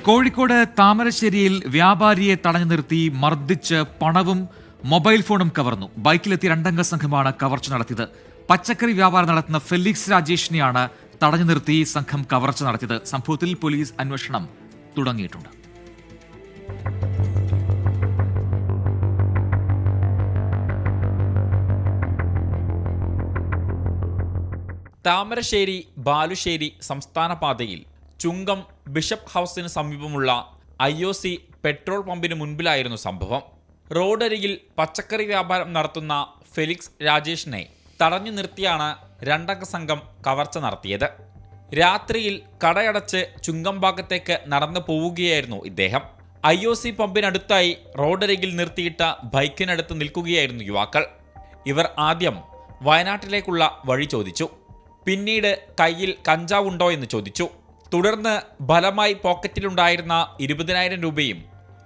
കോഴിക്കോട് താമരശ്ശേരിയിൽ വ്യാപാരിയെ തടഞ്ഞു നിർത്തി മർദ്ദിച്ച് പണവും മൊബൈൽ ഫോണും കവർന്നു. ബൈക്കിലെത്തിയ രണ്ടംഗ സംഘമാണ് കവർച്ച നടത്തിയത്. പച്ചക്കറി വ്യാപാരം നടത്തുന്ന ഫെലിക്സ് രാജേഷിനെയാണ് തടഞ്ഞു നിർത്തി സംഘം കവർച്ച നടത്തിയത്. സംഭവത്തിൽ പോലീസ് അന്വേഷണം തുടങ്ങിയിട്ടുണ്ട്. താമരശ്ശേരി ബാലുശ്ശേരി സംസ്ഥാന പാതയിൽ ചുങ്കം ബിഷപ്പ് ഹൗസിന് സമീപമുള്ള IOC പെട്രോൾ പമ്പിന് മുൻപിലായിരുന്നു സംഭവം. റോഡരികിൽ പച്ചക്കറി വ്യാപാരം നടത്തുന്ന ഫെലിക്സ് രാജേഷിനെ തടഞ്ഞു നിർത്തിയാണ് രണ്ടംഗ സംഘം കവർച്ച നടത്തിയത്. രാത്രിയിൽ കടയടച്ച് ചുങ്കം ഭാഗത്തേക്ക് നടന്നു പോവുകയായിരുന്നു ഇദ്ദേഹം. IOC പമ്പിനടുത്തായി റോഡരികിൽ നിർത്തിയിട്ട ബൈക്കിനടുത്ത് നിൽക്കുകയായിരുന്നു യുവാക്കൾ. ഇവർ ആദ്യം വയനാട്ടിലേക്കുള്ള വഴി ചോദിച്ചു. പിന്നീട് കയ്യിൽ കഞ്ചാവുണ്ടോ എന്ന് ചോദിച്ചു. തുടർന്ന് ബലമായി പോക്കറ്റിലുണ്ടായിരുന്ന 20,000 രൂപയും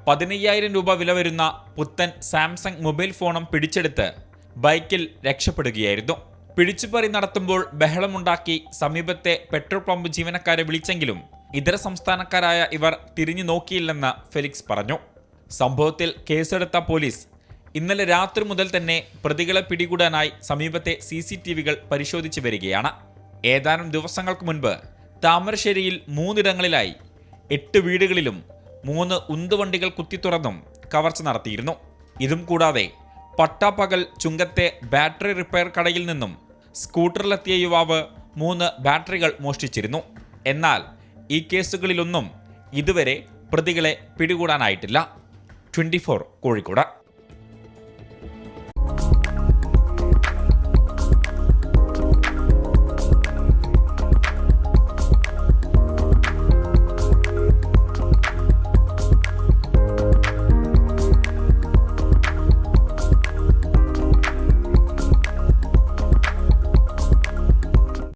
15,000 രൂപ വില വരുന്ന പുത്തൻ സാംസങ് മൊബൈൽ ഫോണും പിടിച്ചെടുത്ത് ബൈക്കിൽ രക്ഷപ്പെടുകയായിരുന്നു. പിടിച്ചുപറി നടത്തുമ്പോൾ ബഹളമുണ്ടാക്കി സമീപത്തെ പെട്രോൾ പമ്പ് ജീവനക്കാരെ വിളിച്ചെങ്കിലും ഇതര സംസ്ഥാനക്കാരായ ഇവർ തിരിഞ്ഞു നോക്കിയില്ലെന്ന് ഫെലിക്സ് പറഞ്ഞു. സംഭവത്തിൽ കേസെടുത്ത പോലീസ് ഇന്നലെ രാത്രി മുതൽ തന്നെ പ്രതികളെ പിടികൂടാനായി സമീപത്തെ CCTVകൾ പരിശോധിച്ചു വരികയാണ്. ഏതാനും ദിവസങ്ങൾക്ക് മുൻപ് താമരശ്ശേരിയിൽ 3 ഇടങ്ങളിലായി 8 വീടുകളിലും 3 ഉന്തുവണ്ടികൾ കുത്തിത്തുറന്നും കവർച്ച നടത്തിയിരുന്നു. ഇതും കൂടാതെ പട്ടാപ്പകൽ ചുങ്കത്തെ ബാറ്ററി റിപ്പയർ കടയിൽ നിന്നും സ്കൂട്ടറിലെത്തിയ യുവാവ് 3 ബാറ്ററികൾ മോഷ്ടിച്ചിരുന്നു. എന്നാൽ ഈ കേസുകളിലൊന്നും ഇതുവരെ പ്രതികളെ പിടികൂടാനായിട്ടില്ല. 24 കോഴിക്കോട്.